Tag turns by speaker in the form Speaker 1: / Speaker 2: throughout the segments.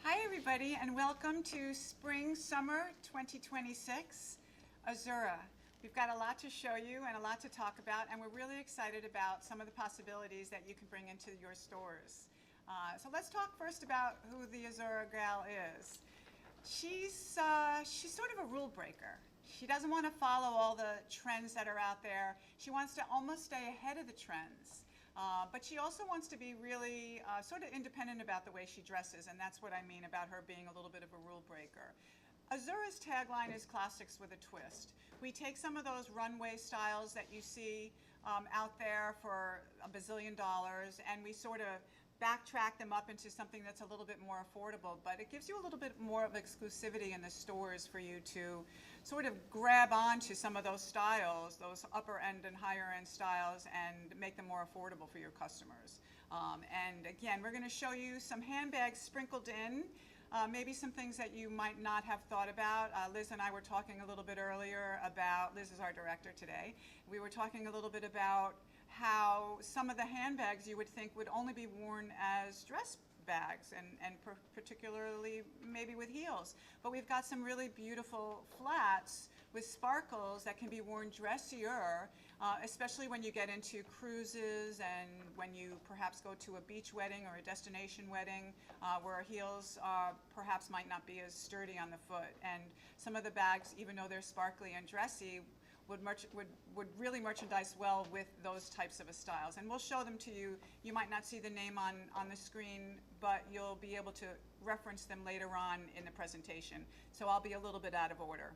Speaker 1: Hi everybody and welcome to Spring Summer 2026 Azura. We've got a lot to show you and a lot to talk about, and we're really excited about some of the possibilities that you can bring into your stores. So let's talk first about who the Azura gal is. She's sort of a rule breaker. She doesn't want to follow all the trends that are out there. She wants to almost stay ahead of the trends. But she also wants to be really sort of independent about the way she dresses, and that's what I mean about her being a little bit of a rule breaker. Azura's tagline is classics with a twist. We take some of those runway styles that you see out there for a bazillion dollars, and we sort of backtrack them up into something that's a little bit more affordable, but it gives you a little bit more of exclusivity in the stores for you to sort of grab onto some of those styles, those upper end and higher end styles, and make them more affordable for your customers. And again, we're going to show you some handbags sprinkled in, maybe some things that you might not have thought about. Liz and I were talking a little bit earlier about, Liz is our director today, we were talking a little bit about how some of the handbags you would think would only be worn as dress bags, and particularly maybe with heels. But we've got some really beautiful flats with sparkles that can be worn dressier, especially when you get into cruises and when you perhaps go to a beach wedding or a destination wedding where heels perhaps might not be as sturdy on the foot. And some of the bags, even though they're sparkly and dressy, would really merchandise well with those types of styles. And we'll show them to you. You might not see the name on the screen, but you'll be able to reference them later on in the presentation. So I'll be a little bit out of order.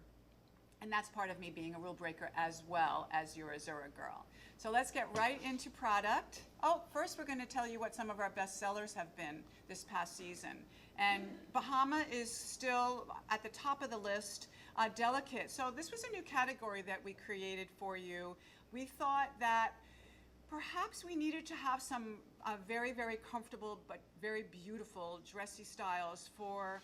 Speaker 1: And that's part of me being a rule breaker as well as your Azura girl. So let's get right into product. Oh, first we're going to tell you what some of our best sellers have been this past season. And Bahama is still at the top of the list. Delicate. So this was a new category that we created for you. We thought that perhaps we needed to have some very, very comfortable but very beautiful dressy styles for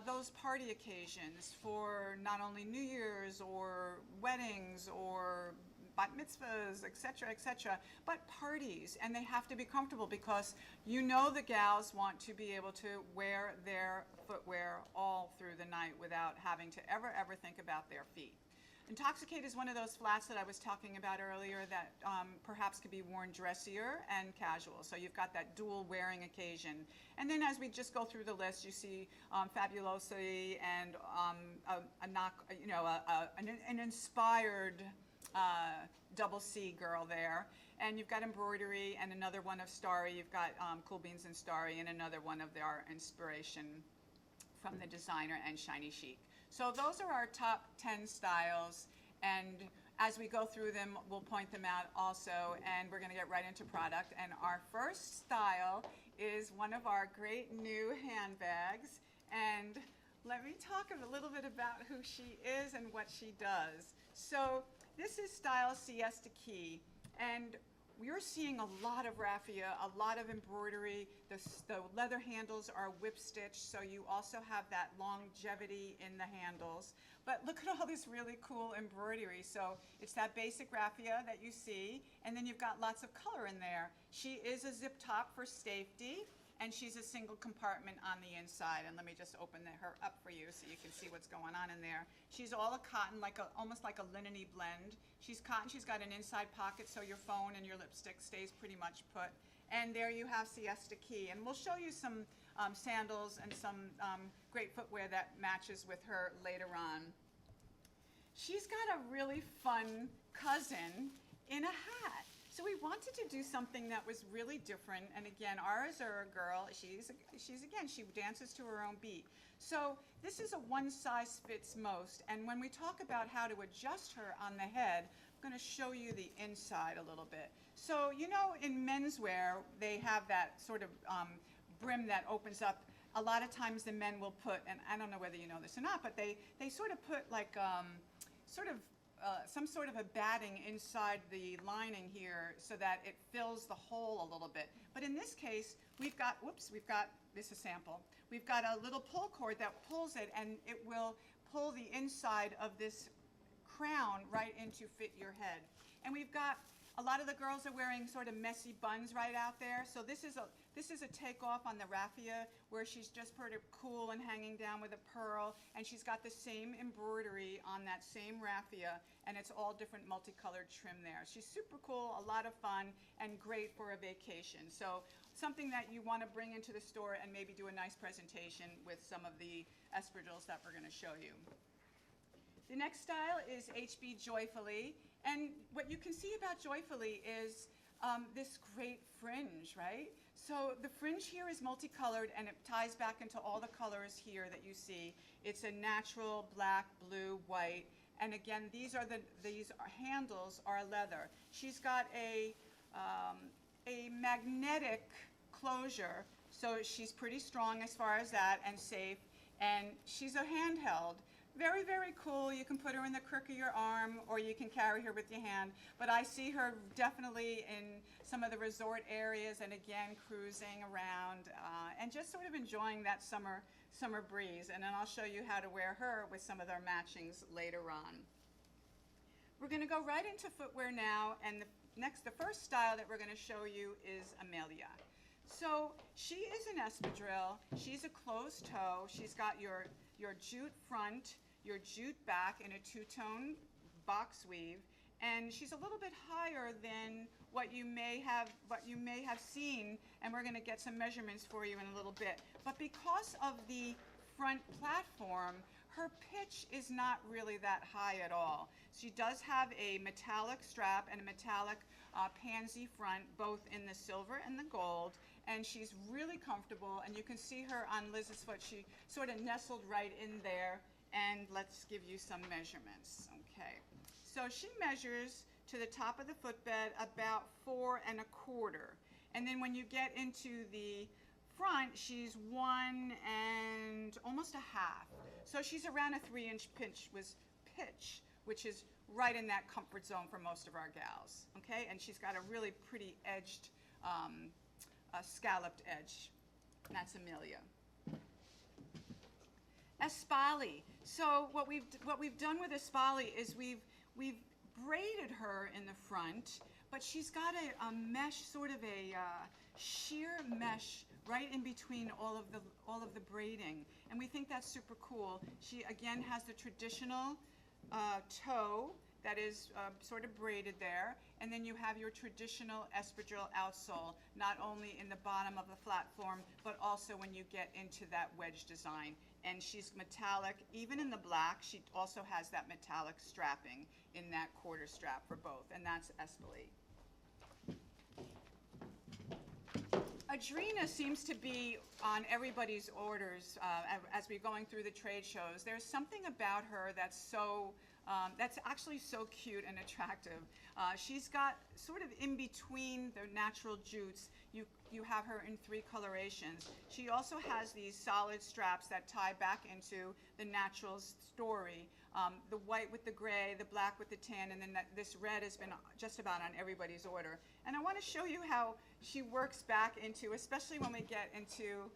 Speaker 1: those party occasions, for not only New Year's or weddings or bat mitzvahs, etc., but parties. And they have to be comfortable because you know the gals want to be able to wear their footwear all through the night without having to ever think about their feet. Intoxicate is one of those flats that I was talking about earlier that perhaps could be worn dressier and casual. So you've got that dual wearing occasion. And then as we just go through the list, you see Fabulosity and an inspired double C girl there. And you've got embroidery and another one of Starry. You've got Cool Beans and Starry and another one of our inspiration from the designer and Shiny Chic. So those are our top 10 styles, and as we go through them, we'll point them out also, and we're gonna get right into product. And our first style is one of our great new handbags, and let me talk a little bit about who she is and what she does. So this is style Siesta Key, and we're seeing a lot of raffia, a lot of embroidery. The leather handles are whip stitched, so you also have that longevity in the handles. But look at all this really cool embroidery. So it's that basic raffia that you see, and then you've got lots of color in there. She is a zip top for safety, and she's a single compartment on the inside. And let me just open her up for you so you can see what's going on in there. She's all a cotton, almost like a linen-y blend. She's cotton, she's got an inside pocket so your phone and your lipstick stays pretty much put. And there you have Siesta Key. And we'll show you some sandals and some great footwear that matches with her later on. She's got a really fun cousin in a hat. So we wanted to do something that was really different, and again, our Azura girl, she dances to her own beat. So this is a one size fits most, and when we talk about how to adjust her on the head, I'm going to show you the inside a little bit. So you know in menswear, they have that sort of brim that opens up. A lot of times the men will put, and I don't know whether you know this or not, but they sort of put like some sort of a batting inside the lining here so that it fills the hole a little bit. But in this case, we've got, this is a sample. We've got a little pull cord that pulls it, and it will pull the inside of this crown right in to fit your head. And we've got A lot of the girls are wearing sort of messy buns right out there. So this is a takeoff on the raffia where she's just pretty cool and hanging down with a pearl, and she's got the same embroidery on that same raffia, and it's all different multicolored trim there. She's super cool, a lot of fun, and great for a vacation. So something that you want to bring into the store and maybe do a nice presentation with some of the espadrilles that we're going to show you. The next style is HB Joyfully, and what you can see about Joyfully is this great fringe, right? So the fringe here is multicolored, and it ties back into all the colors here that you see. It's a natural black, blue, white, and again, these handles are leather. She's got a magnetic closure, so she's pretty strong as far as that, and safe, and she's a handheld. Very, very cool. You can put her in the crook of your arm, or you can carry her with your hand. But I see her definitely in some of the resort areas, and again, cruising around and just sort of enjoying that summer breeze. And then I'll show you how to wear her with some of their matchings later on. We're going to go right into footwear now, and the first style that we're going to show you is Amelia. So she is an espadrille. She's a closed toe. She's got your jute front, your jute back in a two-tone box weave, and she's a little bit higher than what you may have seen, and we're going to get some measurements for you in a little bit. But because of the front platform, her pitch is not really that high at all. She does have a metallic strap and a metallic pansy front, both in the silver and the gold, and she's really comfortable, and you can see her on Liz's foot. She sort of nestled right in there, and let's give you some measurements. Okay, so she measures to the top of the footbed about 4 1/4, and then when you get into the front, she's 1 and almost a half. So she's around a 3-inch pitch, which is right in that comfort zone for most of our gals. Okay, and she's got a really pretty edged, scalloped edge. And that's Amelia. Espali. So what we've done with Espali is we've braided her in the front, but she's got a mesh, sort of a sheer mesh right in between all of the braiding, and we think that's super cool. She again has the traditional toe that is sort of braided there, and then you have your traditional espadrille outsole, not only in the bottom of the platform, but also when you get into that wedge design. And she's metallic, even in the black. She also has that metallic strapping in that quarter strap for both, and that's Espali. Adrina seems to be on everybody's orders as we're going through the trade shows. There's something about her that's that's actually so cute and attractive. She's got sort of in between the natural jutes. You have her in 3 colorations. She also has these solid straps that tie back into the natural story. The white with the gray, the black with the tan, and then this red has been just about on everybody's order. And I want to show you how she works back into, especially when we get into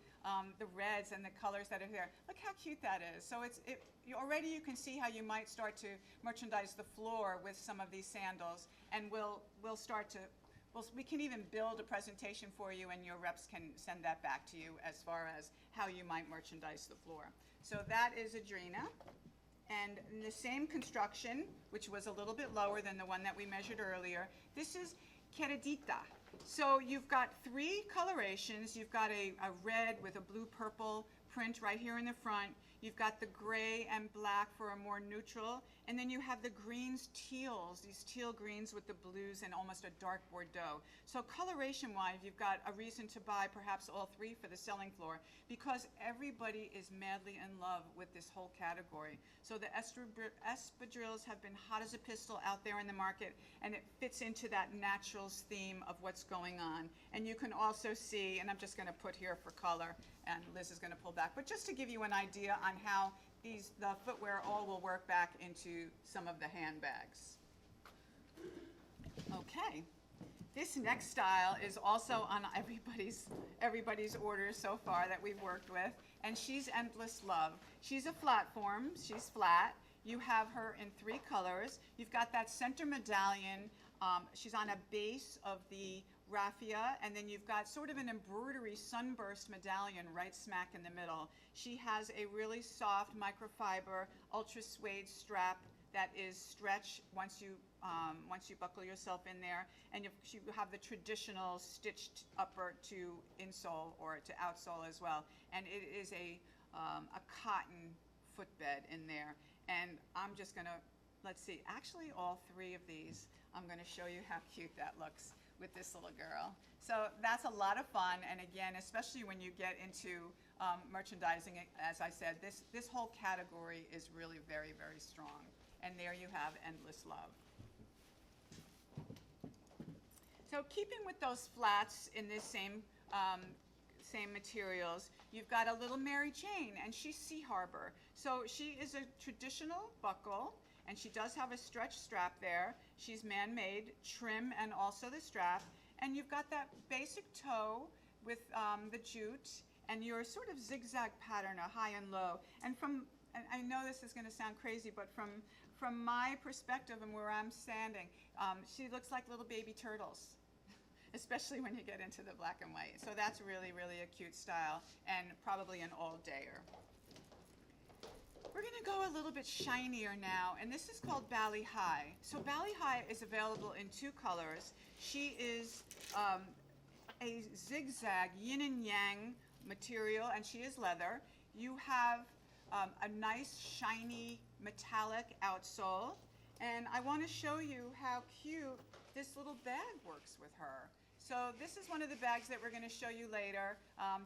Speaker 1: the reds and the colors that are there. Look how cute that is. So already you can see how you might start to merchandise the floor with some of these sandals, and we can even build a presentation for you, and your reps can send that back to you as far as how you might merchandise the floor. So that is Adrina. And in the same construction, which was a little bit lower than the one that we measured earlier, this is Queridita. So you've got 3 colorations. You've got a red with a blue-purple print right here in the front. You've got the gray and black for a more neutral. And then you have the greens, teals, these teal greens with the blues and almost a dark Bordeaux. So coloration-wise, you've got a reason to buy perhaps all 3 for the selling floor, because everybody is madly in love with this whole category. So the espadrilles have been hot as a pistol out there in the market, and it fits into that naturals theme of what's going on. And you can also see, and I'm just going to put here for color, and Liz is going to pull back, but just to give you an idea on how the footwear all will work back into some of the handbags. Okay, this next style is also on everybody's orders so far that we've worked with, and she's Endless Love. She's a platform, she's flat. You have her in 3 colors. You've got that center medallion She's on a base of the raffia, and then you've got sort of an embroidery sunburst medallion right smack in the middle. She has a really soft microfiber ultra suede strap that is stretched once you buckle yourself in there, and you have the traditional stitched upper to insole or to outsole as well, and it is a cotton footbed in there. And I'm just gonna, let's see, actually all three of these, I'm gonna show you how cute that looks with this little girl. So that's a lot of fun, and again, especially when you get into merchandising, as I said, this whole category is really very, very strong. And there you have Endless Love. So keeping with those flats in this same materials, you've got a little Mary Jane, and she's Sea Harbor. So she is a traditional buckle, and she does have a stretch strap there. She's man-made, trim, and also the strap. And you've got that basic toe with the jute, and your sort of zigzag pattern, a high and low. And I know this is gonna sound crazy, but from my perspective and where I'm standing, she looks like little baby turtles, especially when you get into the black and white. So that's really, really a cute style, and probably an all-dayer. We're gonna go a little bit shinier now, and this is called Bali High. So Bali High is available in two colors. She is a zigzag yin and yang material, and she is leather. You have a nice shiny metallic outsole, and I want to show you how cute this little bag works with her. So this is one of the bags that we're going to show you later.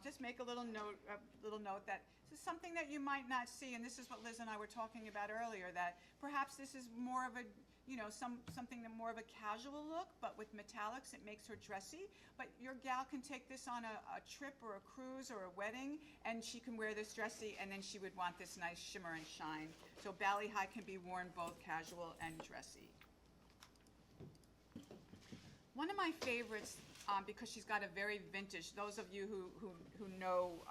Speaker 1: Just make a little note that this is something that you might not see, and this is what Liz and I were talking about earlier, that perhaps this is more of a, you know, something that more of a casual look, but with metallics it makes her dressy. But your gal can take this on a trip or a cruise or a wedding, and she can wear this dressy, and then she would want this nice shimmer and shine. So Bali High can be worn both casual and dressy. One of my favorites, because she's got a very vintage, those of you who know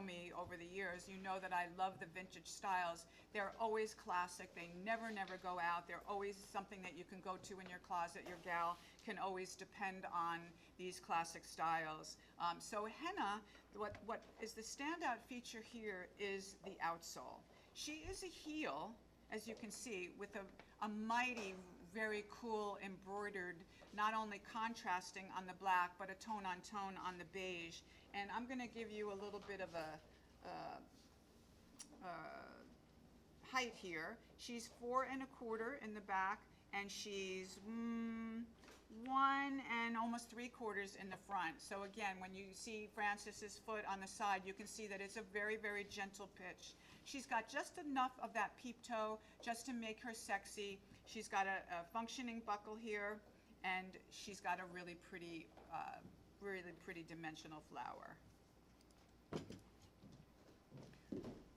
Speaker 1: me over the years, you know that I love the vintage styles. They're always classic. They never go out. They're always something that you can go to in your closet. Your gal can always depend on these classic styles. So henna, what is the standout feature here is the outsole. She is a heel, as you can see, with a mighty, very cool embroidered, not only contrasting on the black, but a tone on tone on the beige. And I'm gonna give you a little bit of a height here. She's 4 1/4 in the back, and she's 1 and almost 3/4 in the front. So again, when you see Frances's foot on the side, you can see that it's a very, very gentle pitch. She's got just enough of that peep toe just to make her sexy. She's got a functioning buckle here, and she's got a really pretty dimensional flower.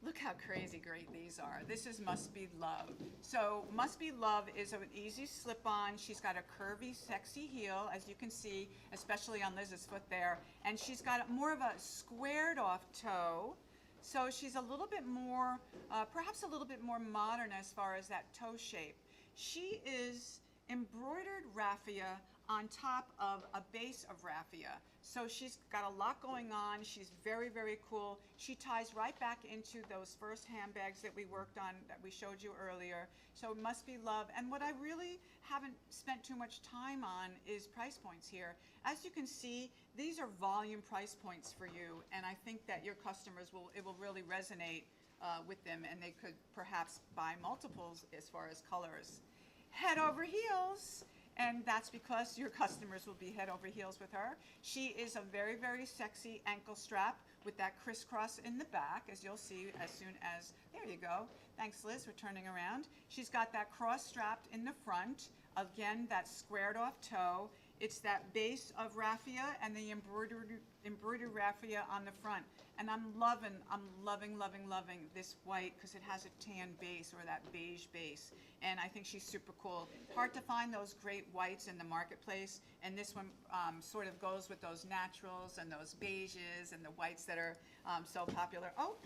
Speaker 1: Look how crazy great these are. This is Must Be Love. So Must Be Love is an easy slip-on. She's got a curvy, sexy heel, as you can see, especially on Liz's foot there. And she's got more of a squared-off toe. So she's a little bit more, perhaps a little bit more modern as far as that toe shape. She is embroidered raffia on top of a base of raffia. So she's got a lot going on. She's very, very cool. She ties right back into those first handbags that we worked on, that we showed you earlier. So it Must Be Love. And what I really haven't spent too much time on is price points here. As you can see, these are volume price points for you, and I think that your customers it will really resonate with them, and they could perhaps buy multiples as far as colors. Head over heels, and that's because your customers will be head over heels with her. She is a very, very sexy ankle strap with that crisscross in the back, as you'll see as soon as, there you go. Thanks, Liz, for turning around. She's got that cross strapped in the front. Again, that squared off toe. It's that base of raffia and the embroidered raffia on the front. And I'm loving this white because it has a tan base, or that beige base. And I think she's super cool. Hard to find those great whites in the marketplace. And this one sort of goes with those naturals and those beiges and the whites that are so popular. Oh,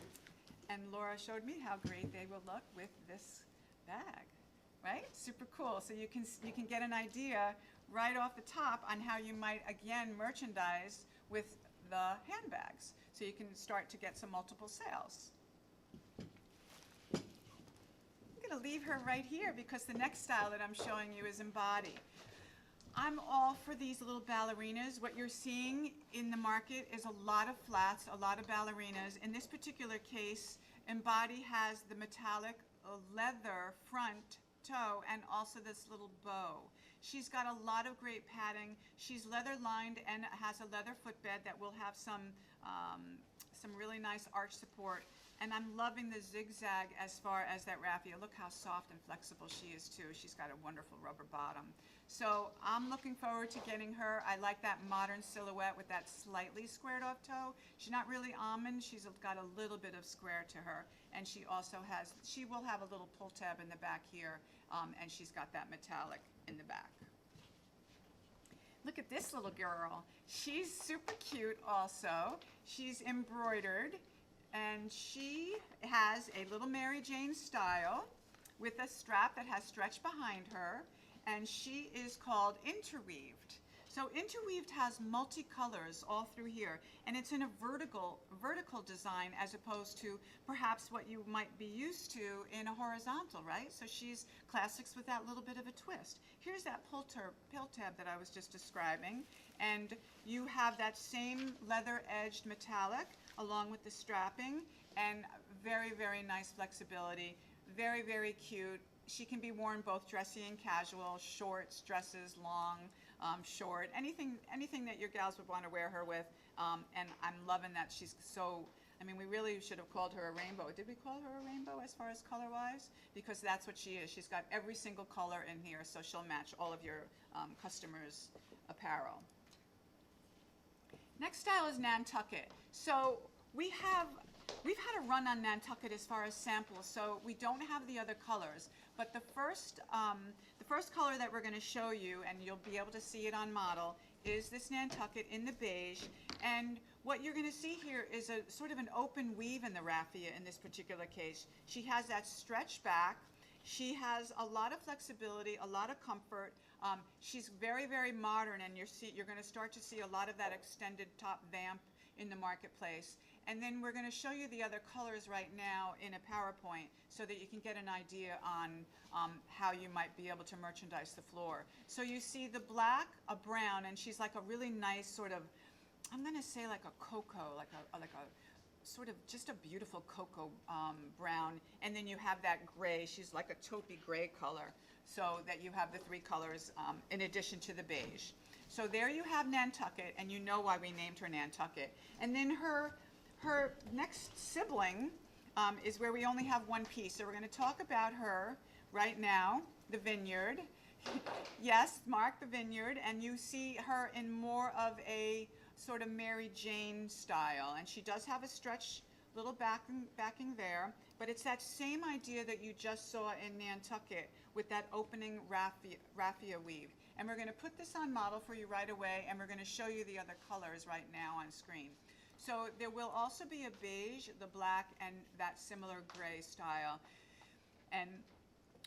Speaker 1: and Laura showed me how great they will look with this bag. right? Super cool. So you can get an idea right off the top on how you might, again, merchandise with the handbags. So you can start to get some multiple sales. I'm going to leave her right here because the next style that I'm showing you is Embody. I'm all for these little ballerinas. What you're seeing in the market is a lot of flats, a lot of ballerinas. In this particular case, Embody has the metallic leather front toe and also this little bow. She's got a lot of great padding. She's leather lined and has a leather footbed that will have some really nice arch support. And I'm loving the zigzag as far as that raffia. Look how soft and flexible she is too. She's got a wonderful rubber bottom. So I'm looking forward to getting her. I like that modern silhouette with that slightly squared off toe. She's not really almond. She's got a little bit of square to her. And she also has, she will have a little pull tab in the back here. And she's got that metallic in the back. Look at this little girl. She's super cute also. She's embroidered. And she has a little Mary Jane style with a strap that has stretch behind her, and she is called Interweaved. So Interweaved has multicolors all through here, and it's in a vertical design as opposed to perhaps what you might be used to in a horizontal, right? So she's classics with that little bit of a twist. Here's that pull tab that I was just describing, and you have that same leather-edged metallic along with the strapping, and very, very nice flexibility. Very, very cute. She can be worn both dressy and casual, shorts, dresses, long, short, anything that your gals would want to wear her with. And I'm loving that she's so, I mean, we really should have called her a rainbow. Did we call her a rainbow as far as color-wise? Because that's what she is. She's got every single color in here, so she'll match all of your customers' apparel. Next style is Nantucket. So we've had a run on Nantucket as far as samples, so we don't have the other colors. But the first color that we're going to show you, and you'll be able to see it on model, is this Nantucket in the beige. And what you're going to see here is a sort of an open weave in the raffia in this particular case. She has that stretch back. She has a lot of flexibility, a lot of comfort. She's very, very modern, and you're going to start to see a lot of that extended top vamp in the marketplace. And then we're going to show you the other colors right now in a PowerPoint so that you can get an idea on how you might be able to merchandise the floor. So you see the black, a brown, and she's like a really nice sort of, I'm going to say like a cocoa, like a sort of just a beautiful cocoa brown. And then you have that gray. She's like a taupey gray color, so that you have the three colors in addition to the beige. So there you have Nantucket, and you know why we named her Nantucket. And then her next sibling is where we only have one piece. So we're going to talk about her right now, the Vineyard. Yes, Mark, the Vineyard. And you see her in more of a sort of Mary Jane style. And she does have a stretch little backing there. But it's that same idea that you just saw in Nantucket with that opening raffia weave. And we're going to put this on model for you right away, and we're going to show you the other colors right now on screen. So there will also be a beige, the black, and that similar gray style. And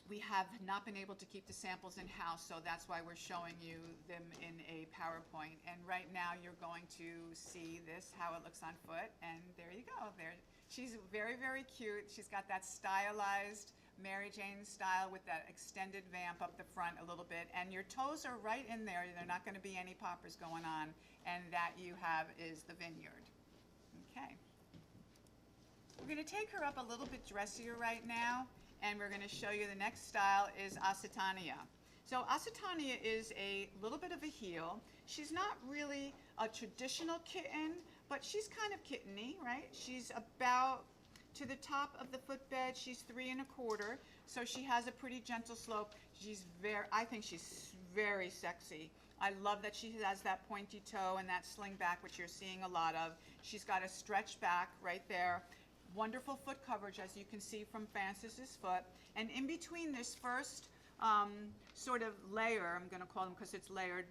Speaker 1: we have not been able to keep the samples in-house, so that's why we're showing you them in a PowerPoint. And right now you're going to see this, how it looks on foot, and there you go. She's very, very cute. She's got that stylized Mary Jane style with that extended vamp up the front a little bit, and your toes are right in there. They're not going to be any poppers going on, and that you have is the Vineyard. Okay. We're going to take her up a little bit dressier right now, and we're going to show you the next style is Occitania. So Occitania is a little bit of a heel. She's not really a traditional kitten, but she's kind of kitteny, right? She's about to the top of the footbed. She's 3 1/4, so she has a pretty gentle slope. I think she's very sexy. I love that she has that pointy toe and that sling back, which you're seeing a lot of. She's got a stretch back right there. Wonderful foot coverage, as you can see from Francis's foot. And in between this first sort of layer, I'm going to call them because it's layered,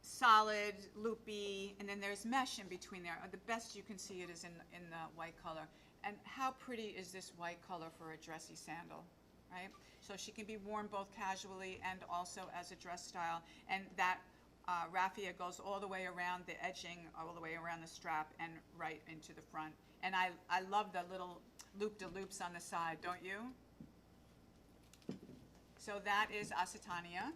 Speaker 1: solid, loopy, and then there's mesh in between there. The best you can see it is in the white color. And how pretty is this white color for a dressy sandal? right? So she can be worn both casually and also as a dress style. And that raffia goes all the way around the edging, all the way around the strap and right into the front. And I love the little loop-de-loops on the side, don't you? So that is Asitania.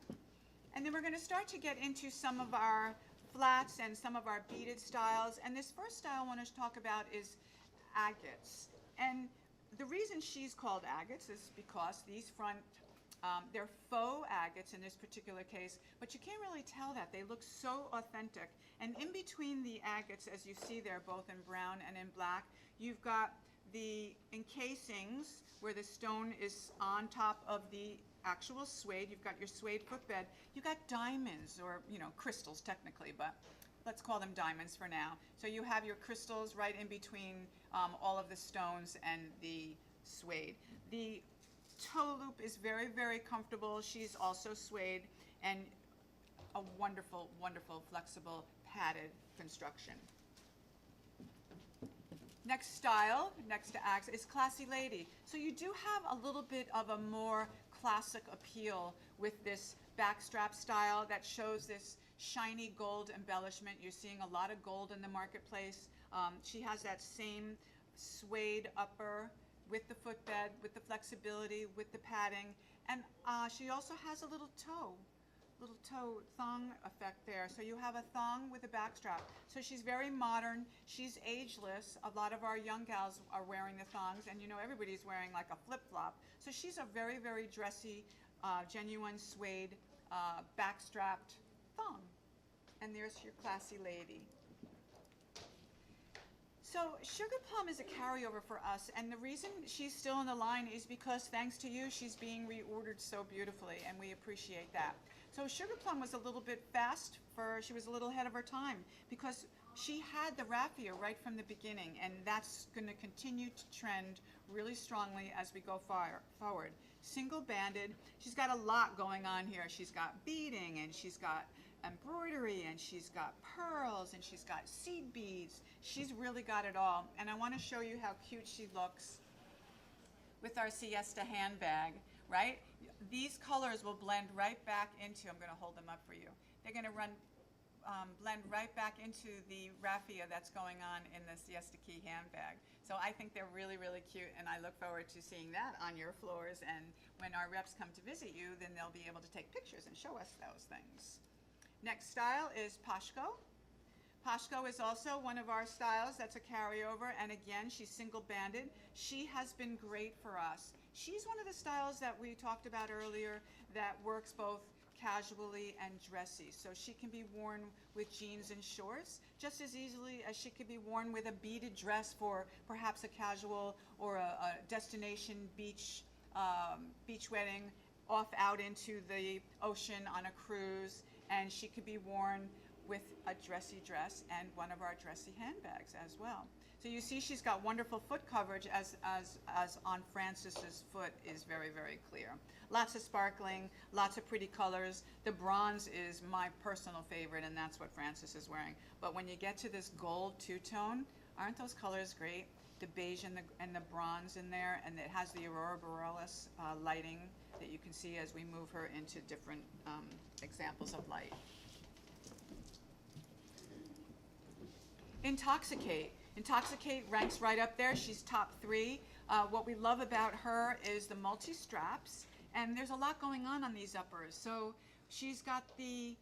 Speaker 1: And then we're going to start to get into some of our flats and some of our beaded styles. And this first style I want to talk about is agates. And the reason she's called agates is because these front, they're faux agates in this particular case, but you can't really tell that. They look so authentic. And in between the agates, as you see there, both in brown and in black, you've got the encasings where the stone is on top of the actual suede. You've got your suede footbed. You've got diamonds, or crystals technically, but let's call them diamonds for now. So you have your crystals right in between all of the stones and the suede. The toe loop is very, very comfortable. She's also suede, and a wonderful, wonderful, flexible, padded construction. Next style, next to Axe, is Classy Lady. So you do have a little bit of a more classic appeal with this backstrap style that shows this shiny gold embellishment. You're seeing a lot of gold in the marketplace. She has that same suede upper with the footbed, with the flexibility, with the padding, and she also has a little toe thong effect there. So you have a thong with a backstrap. So she's very modern. She's ageless. A lot of our young gals are wearing the thongs, and everybody's wearing like a flip-flop. So she's a very, very dressy, genuine suede backstrapped thong. And there's your Classy Lady. So Sugar Plum is a carryover for us, and the reason she's still in the line is because thanks to you, she's being reordered so beautifully, and we appreciate that. So Sugar Plum was a little bit fast, she was a little ahead of her time, because she had the raffia right from the beginning, and that's going to continue to trend really strongly as we go forward. Single banded, she's got a lot going on here. She's got beading, and she's got embroidery, and she's got pearls, and she's got seed beads. She's really got it all, and I want to show you how cute she looks with our Siesta handbag, right? These colors will blend right back into, I'm going to hold them up for you. They're going to blend right back into the raffia that's going on in the Siesta Key handbag. So I think they're really, really cute, and I look forward to seeing that on your floors, and when our reps come to visit you, then they'll be able to take pictures and show us those things. Next style is Pashko. Pashko is also one of our styles that's a carryover, and again, she's single banded. She has been great for us. She's one of the styles that we talked about earlier that works both casually and dressy. So she can be worn with jeans and shorts just as easily as she could be worn with a beaded dress for perhaps a casual or a destination beach wedding off out into the ocean on a cruise, and she could be worn with a dressy dress and one of our dressy handbags as well. So you see she's got wonderful foot coverage as on Frances's foot is very, very clear. Lots of sparkling, lots of pretty colors. The bronze is my personal favorite, and that's what Frances is wearing. But when you get to this gold two-tone, aren't those colors great? The beige and the bronze in there, and it has the Aurora Borealis lighting that you can see as we move her into different examples of light. Intoxicate. Intoxicate ranks right up there. She's top 3. What we love about her is the multi-straps, and there's a lot going on these uppers. So she's got the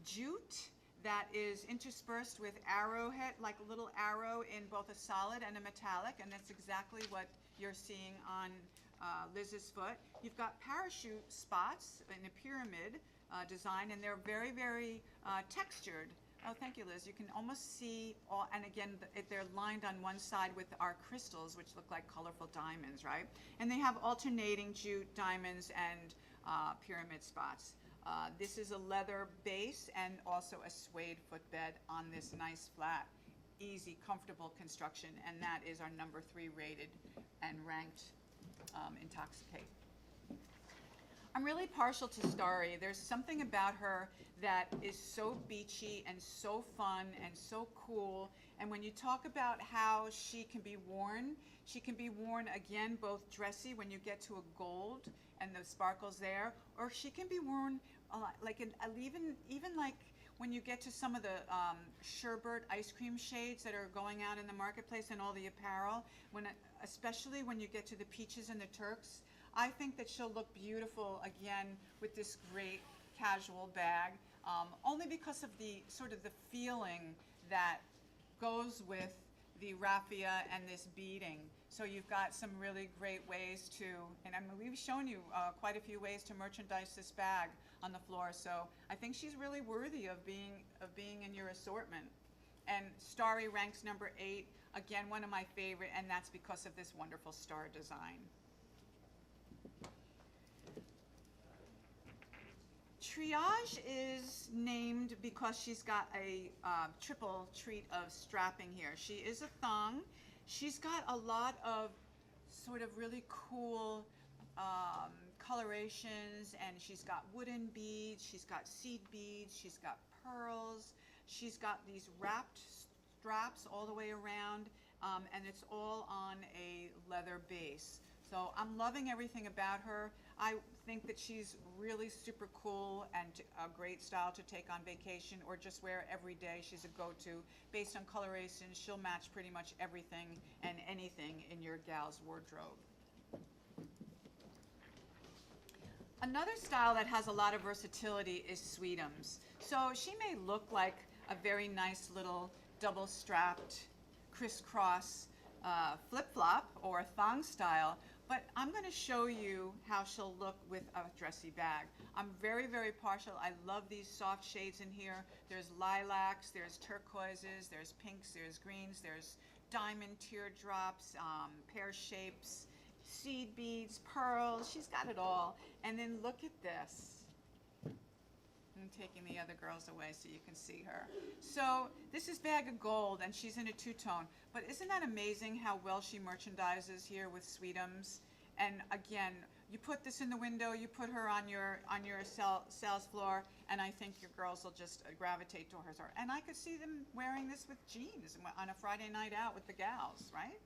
Speaker 1: jute that is interspersed with arrowhead, like a little arrow in both a solid and a metallic, and that's exactly what you're seeing on Liz's foot. You've got parachute spots in a pyramid design, and they're very, very textured. Oh, thank you, Liz. You can almost see all, and again, they're lined on one side with our crystals, which look like colorful diamonds, right? And they have alternating jute, diamonds, and pyramid spots. This is a leather base and also a suede footbed on this nice, flat, easy, comfortable construction, and that is our number 3 rated and ranked Intoxicate. I'm really partial to Starry. There's something about her that is so beachy and so fun and so cool. And when you talk about how she can be worn, She can be worn again, both dressy when you get to a gold and the sparkles there, or she can be worn like even like when you get to some of the sherbet ice cream shades that are going out in the marketplace and all the apparel, especially when you get to the peaches and the turks. I think that she'll look beautiful again with this great casual bag, only because of the sort of the feeling that goes with the raffia and this beading. So you've got some really great ways to, and we've shown you quite a few ways to merchandise this bag on the floor. So I think she's really worthy of being in your assortment. And Starry ranks number 8, again one of my favorite, and that's because of this wonderful star design. Triage is named because she's got a triple treat of strapping here. She is a thong. She's got a lot of sort of really cool colorations, and she's got wooden beads, she's got seed beads, she's got pearls, she's got these wrapped straps all the way around, and it's all on a leather base. So I'm loving everything about her. I think that she's really super cool and a great style to take on vacation or just wear every day. She's a go-to. Based on coloration, she'll match pretty much everything and anything in your gal's wardrobe. Another style that has a lot of versatility is Sweetums. So she may look like a very nice little double-strapped crisscross flip-flop or thong style, but I'm going to show you how she'll look with a dressy bag. I'm very, very partial. I love these soft shades in here. There's lilacs, there's turquoises, there's pinks, there's greens, there's diamond teardrops, pear shapes, seed beads, pearls. She's got it all. And then look at this. I'm taking the other girls away so you can see her. So this is Bag of Gold, and she's in a two-tone. But isn't that amazing how well she merchandises here with Sweetums? And again, you put this in the window, you put her on your sales floor, and I think your girls will just gravitate towards her. And I could see them wearing this with jeans on a Friday night out with the gals, right?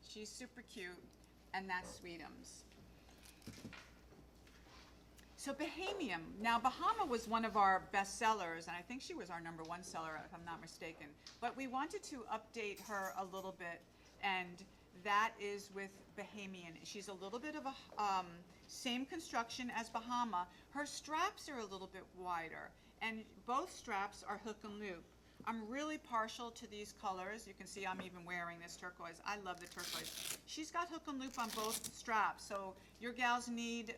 Speaker 1: She's super cute, and that's Sweetums. So Bahamian. Now Bahama was one of our best sellers, and I think she was our #1 seller if I'm not mistaken. But we wanted to update her a little bit, and that is with Bahamian. She's a little bit of a same construction as Bahama. Her straps are a little bit wider, and both straps are hook and loop. I'm really partial to these colors. You can see I'm even wearing this turquoise. I love the turquoise. She's got hook and loop on both straps, so your gals need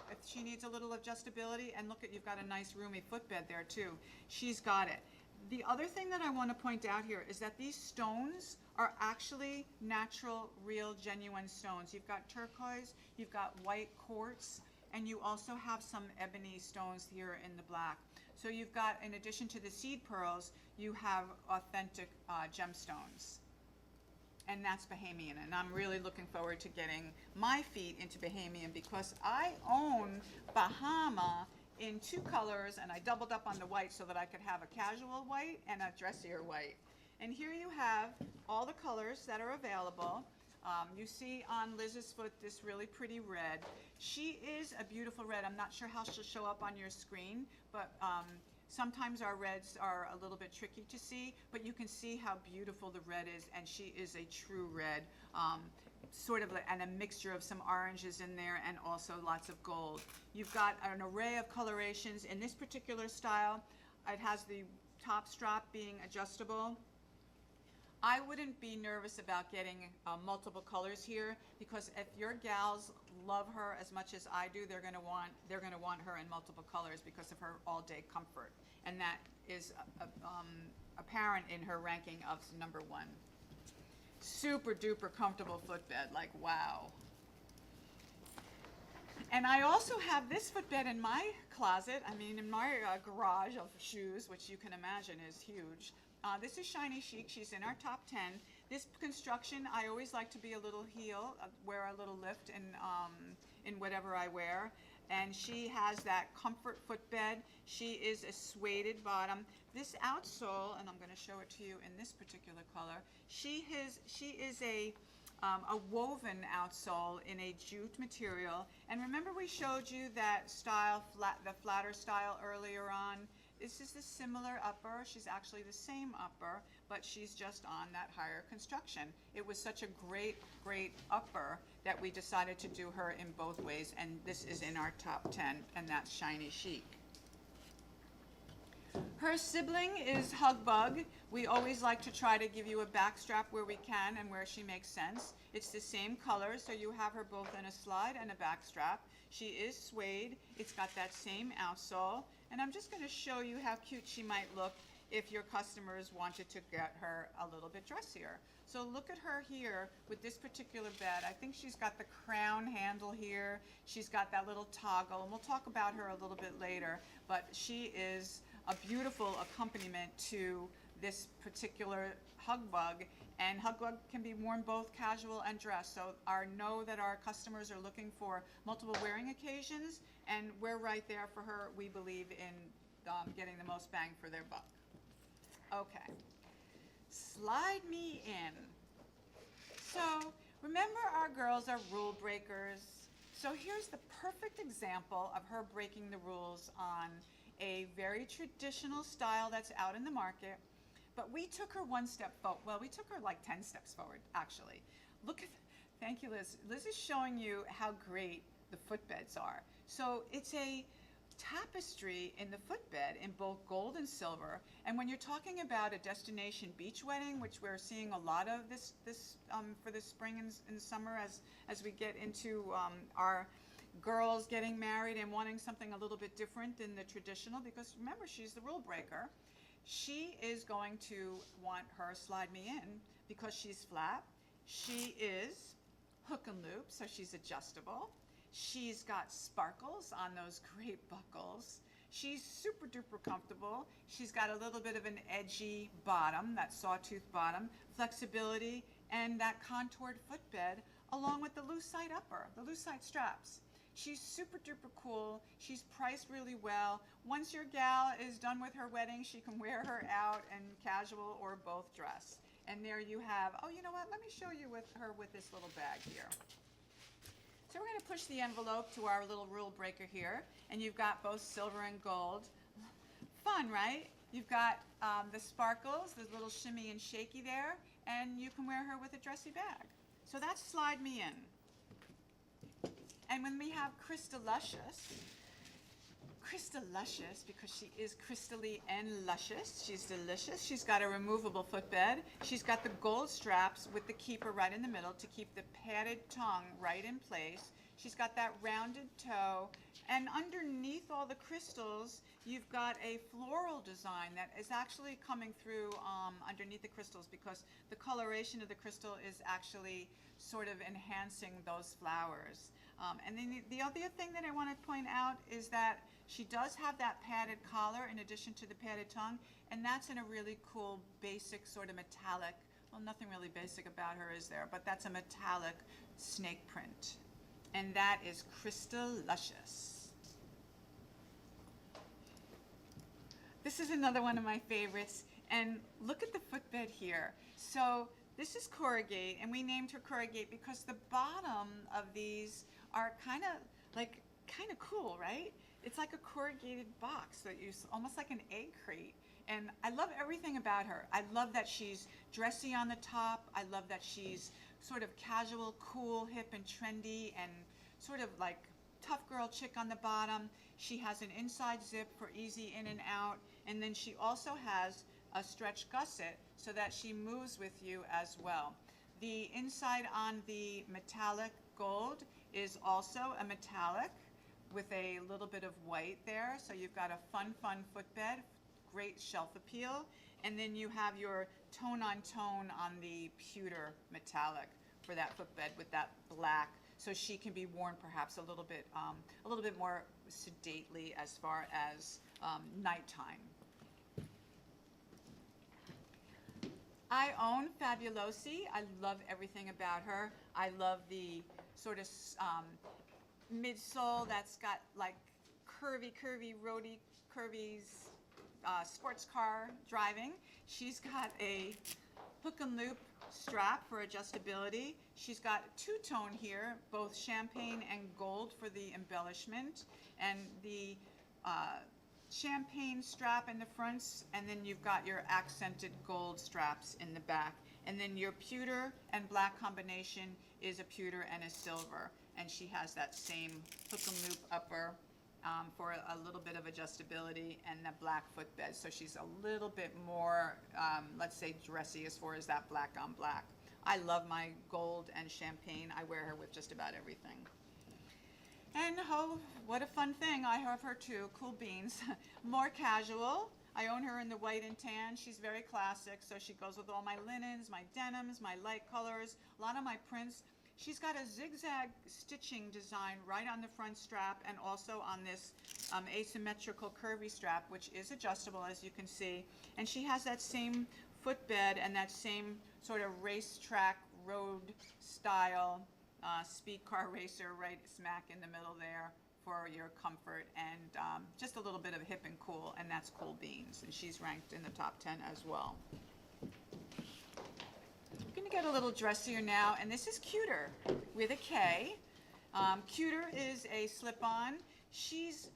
Speaker 1: if she needs a little adjustability, and look at, you've got a nice roomy footbed there too. She's got it. The other thing that I want to point out here is that these stones are actually natural, real, genuine stones. You've got turquoise, you've got white quartz, and you also have some ebony stones here in the black. So you've got, in addition to the seed pearls, you have authentic gemstones. And that's Bahamian, and I'm really looking forward to getting my feet into Bahamian because I own Bahama in 2 colors, and I doubled up on the white so that I could have a casual white and a dressier white. And here you have all the colors that are available. You see on Liz's foot this really pretty red. She is a beautiful red. I'm not sure how she'll show up on your screen, but sometimes our reds are a little bit tricky to see, but you can see how beautiful the red is, and she is a true red, sort of like, and a mixture of some oranges in there and also lots of gold. You've got an array of colorations in this particular style. It has the top strap being adjustable. I wouldn't be nervous about getting multiple colors here because if your gals love her as much as I do, they're going to want her in multiple colors because of her all-day comfort, and that is apparent in her ranking of #1. Super duper comfortable footbed, like wow. And I also have this footbed in my closet. I mean, in my garage of shoes, which you can imagine is huge. This is Shiny Chic. She's in our top 10. This construction, I always like to be a little heel, wear a little lift in whatever I wear. And she has that comfort footbed. She is a suede bottom. This outsole, and I'm going to show it to you in this particular color, she is a a woven outsole in a jute material. And remember we showed you that style, the flatter style earlier on? This is the similar upper. She's actually the same upper, but she's just on that higher construction. It was such a great, great upper that we decided to do her in both ways, and this is in our top 10, and that's Shiny Chic. Her sibling is Hug Bug. We always like to try to give you a back strap where we can and where she makes sense. It's the same color, so you have her both in a slide and a back strap. She is suede. It's got that same outsole. And I'm just going to show you how cute she might look if your customers wanted to get her a little bit dressier. So look at her here with this particular bed. I think she's got the crown handle here. She's got that little toggle, and we'll talk about her a little bit later. But she is a beautiful accompaniment to this particular Hug Bug, and Hug Bug can be worn both casual and dress. So know that our customers are looking for multiple wearing occasions, and we're right there for her. We believe in getting the most bang for their buck. Okay, slide me in. So remember, our girls are rule breakers. So here's the perfect example of her breaking the rules on a very traditional style that's out in the market, but we took her one step forward. Well, we took her like 10 steps forward, actually. Look at, thank you, Liz. Liz is showing you how great the footbeds are. So it's a tapestry in the footbed in both gold and silver. And when you're talking about a destination beach wedding, which we're seeing a lot of this for the spring and summer as we get into our girls getting married and wanting something a little bit different than the traditional, because remember, she's the rule breaker. She is going to want her slide me in because she's flat. She is hook and loop, so she's adjustable. She's got sparkles on those great buckles. She's super duper comfortable. She's got a little bit of an edgy bottom, that sawtooth bottom, flexibility, and that contoured footbed, along with the loose side upper, the loose side straps. She's super duper cool. She's priced really well. Once your gal is done with her wedding, she can wear her out in casual or both dress. And there you have, oh, you know what? Let me show you her with this little bag here. So we're going to push the envelope to our little rule breaker here, and you've got both silver and gold. Fun, right? You've got the sparkles, the little shimmy and shaky there, and you can wear her with a dressy bag. So that's slide me in. And when we have Crystalicious, because she is crystally and luscious, she's delicious. She's got a removable footbed. She's got the gold straps with the keeper right in the middle to keep the padded tongue right in place. She's got that rounded toe. And underneath all the crystals, you've got a floral design that is actually coming through underneath the crystals, because the coloration of the crystal is actually sort of enhancing those flowers. And then the other thing that I want to point out is that she does have that padded collar in addition to the padded tongue, and that's in a really cool basic sort of metallic, well, nothing really basic about her is there, but that's a metallic snake print. And that is Crystalicious. This is another one of my favorites, and look at the footbed here. So this is corrugate, and we named her corrugate because the bottom of these are kind of cool, right? It's like a corrugated box that you almost like an egg crate. And I love everything about her. I love that she's dressy on the top. I love that she's sort of casual, cool, hip, and trendy, and sort of like tough girl chick on the bottom. She has an inside zip for easy in and out, and then she also has a stretch gusset so that she moves with you as well. The inside on the metallic gold is also a metallic with a little bit of white there. So you've got a fun footbed, great shelf appeal. And then you have your tone on the pewter metallic for that footbed with that black. So she can be worn perhaps a little bit more sedately as far as nighttime. I own Fabulosi. I love everything about her. I love the sort of midsole that's got like curvy, roady, curvy sports car driving. She's got a hook and loop strap for adjustability. She's got two-tone here, both champagne and gold for the embellishment, and the champagne strap in the fronts, and then you've got your accented gold straps in the back. And then your pewter and black combination is a pewter and a silver. And she has that same hook and loop upper for a little bit of adjustability, and the black footbed. So she's a little bit more, let's say, dressy as far as that black on black. I love my gold and champagne. I wear her with just about everything. And oh, what a fun thing. I have her too, Cool Beans. More casual. I own her in the white and tan. She's very classic, so she goes with all my linens, my denims, my light colors, a lot of my prints. She's got a zigzag stitching design right on the front strap and also on this asymmetrical curvy strap, which is adjustable, as you can see. And she has that same footbed and that same sort of racetrack road style speed car racer right smack in the middle there for your comfort, and just a little bit of hip and cool, and that's Cool Beans, and she's ranked in the top 10 as well. We're going to get a little dressier now, and this is Cuter with a K. Cuter is a slip-on. She's,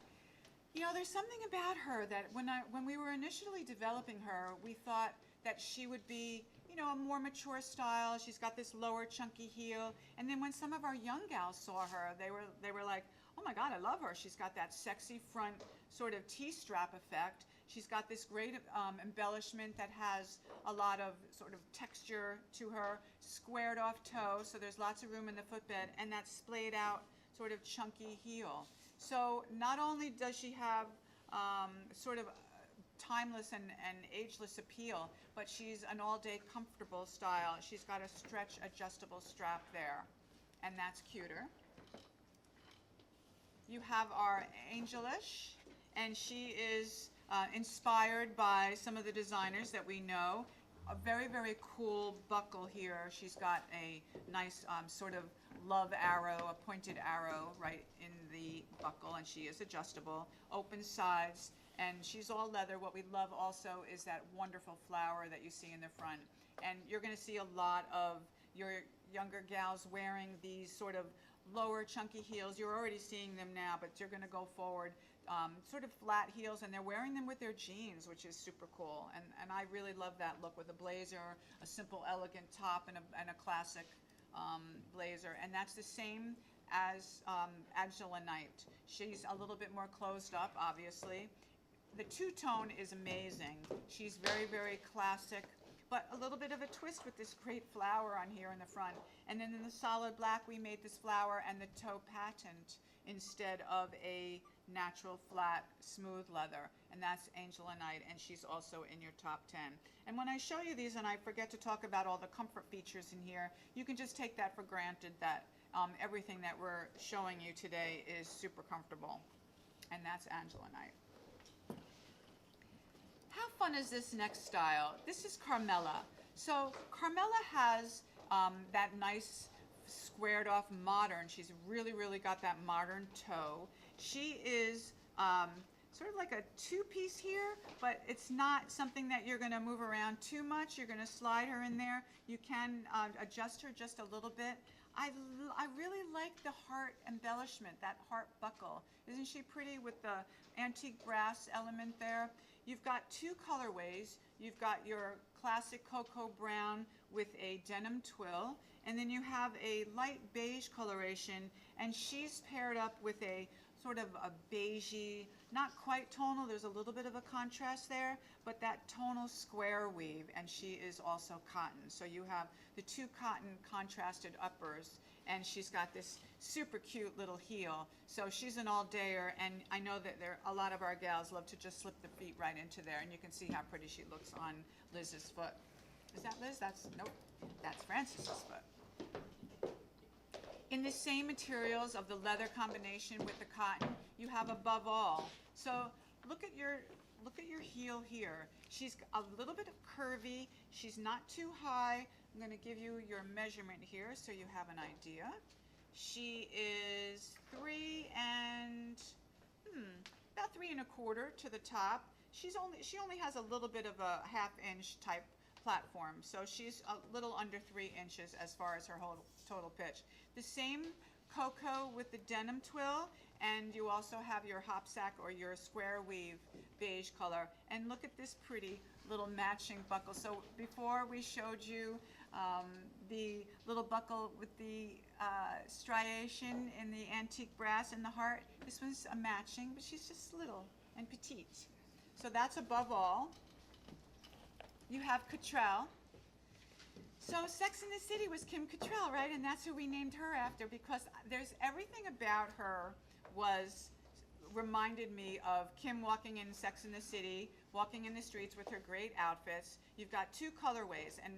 Speaker 1: you know, there's something about her that when we were initially developing her, we thought that she would be, you know, a more mature style. She's got this lower chunky heel, and then when some of our young gals saw her, they were like, oh my God, I love her. She's got that sexy front sort of T-strap effect. She's got this great embellishment that has a lot of sort of texture to her, squared off toe, so there's lots of room in the footbed, and that splayed out sort of chunky heel. So not only does she have sort of timeless and ageless appeal, but she's an all-day comfortable style. She's got a stretch adjustable strap there, and that's Cuter. You have our Angelish, and she is inspired by some of the designers that we know. A very, very cool buckle here. She's got a nice sort of love arrow, a pointed arrow right in the buckle, and she is adjustable. Open sides, and she's all leather. What we love also is that wonderful flower that you see in the front. And you're going to see a lot of your younger gals wearing these sort of lower chunky heels. You're already seeing them now, but you're going to go forward sort of flat heels, and they're wearing them with their jeans, which is super cool. And I really love that look with a blazer, a simple elegant top, and a classic blazer. And that's the same as Azura Knight. She's a little bit more closed up, obviously. The two-tone is amazing. She's very, very classic, but a little bit of a twist with this great flower on here in the front. And then in the solid black, we made this flower and the toe patent instead of a natural flat smooth leather, and that's Azura Knight, and she's also in your top 10. And when I show you these and I forget to talk about all the comfort features in here, you can just take that for granted that everything that we're showing you today is super comfortable, and that's Azura Knight. How fun is this next style? This is Carmela. So Carmela has that nice squared off modern. She's really, really got that modern toe. She is sort of like a two-piece here, but it's not something that you're going to move around too much. You're going to slide her in there. You can adjust her just a little bit. I really like the heart embellishment, that heart buckle. Isn't she pretty with the antique brass element there? You've got two colorways. You've got your classic cocoa brown with a denim twill, and then you have a light beige coloration, and she's paired up with a sort of a beigey, not quite tonal, there's a little bit of a contrast there, but that tonal square weave, and she is also cotton. So you have the two cotton contrasted uppers, and she's got this super cute little heel. So she's an all-dayer, and I know that a lot of our gals love to just slip the feet right into there, and you can see how pretty she looks on Liz's foot. Is that Liz? Nope, that's Frances's foot. In the same materials of the leather combination with the cotton, you have above all. So look at your heel here. She's a little bit of curvy. She's not too high. I'm going to give you your measurement here so you have an idea. She is about 3 1/4 to the top. She only has a little bit of a 1/2 inch type platform. So she's a little under 3 inches as far as her whole total pitch. The same cocoa with the denim twill, and you also have your hop sack or your square weave beige color. And look at this pretty little matching buckle. So before we showed you the little buckle with the striation in the antique brass in the heart. This one's a matching, but she's just little and petite. So that's above all. You have Cottrell. So Sex and the City was Kim Cattrall, right? And that's who we named her after, because there's everything about her reminded me of Kim walking in Sex and the City, walking in the streets with her great outfits. You've got 2 colorways, and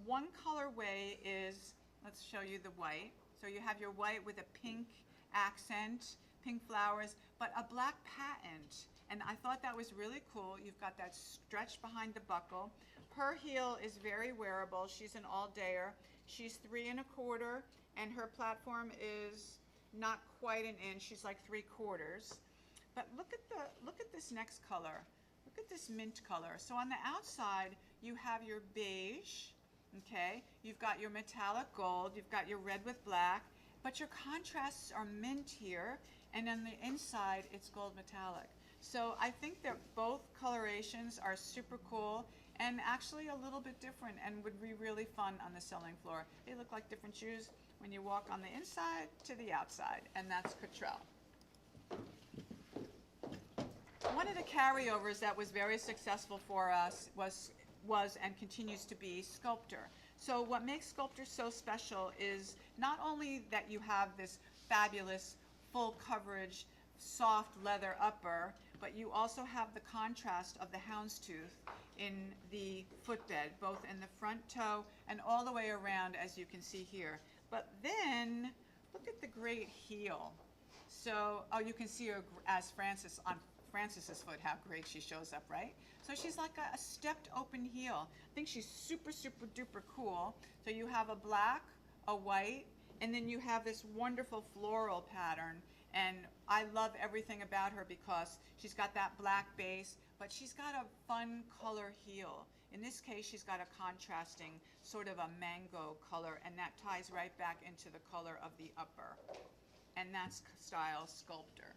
Speaker 1: one colorway is, let's show you the white. So you have your white with a pink accent, pink flowers, but a black patent. And I thought that was really cool. You've got that stretch behind the buckle. Her heel is very wearable. She's an all-dayer. She's 3 1/4, and her platform is not quite an inch. She's like 3/4. But look at this next color. Look at this mint color. So on the outside, you have your beige, okay? You've got your metallic gold. You've got your red with black. But your contrasts are mint here, and on the inside, it's gold metallic. So I think that both colorations are super cool and actually a little bit different and would be really fun on the selling floor. They look like different shoes when you walk on the inside to the outside, and that's Cottrell. One of the carryovers that was very successful for us was and continues to be Sculptor. So what makes Sculptor so special is not only that you have this fabulous full coverage soft leather upper, but you also have the contrast of the houndstooth in the footbed, both in the front toe and all the way around, as you can see here. But then look at the great heel. So, oh, you can see her as Frances on Frances's foot, how great she shows up, right? So she's like a stepped open heel. I think she's super, super duper cool. So you have a black, a white, and then you have this wonderful floral pattern. And I love everything about her because she's got that black base, but she's got a fun color heel. In this case, she's got a contrasting sort of a mango color, and that ties right back into the color of the upper. And that's style Sculptor.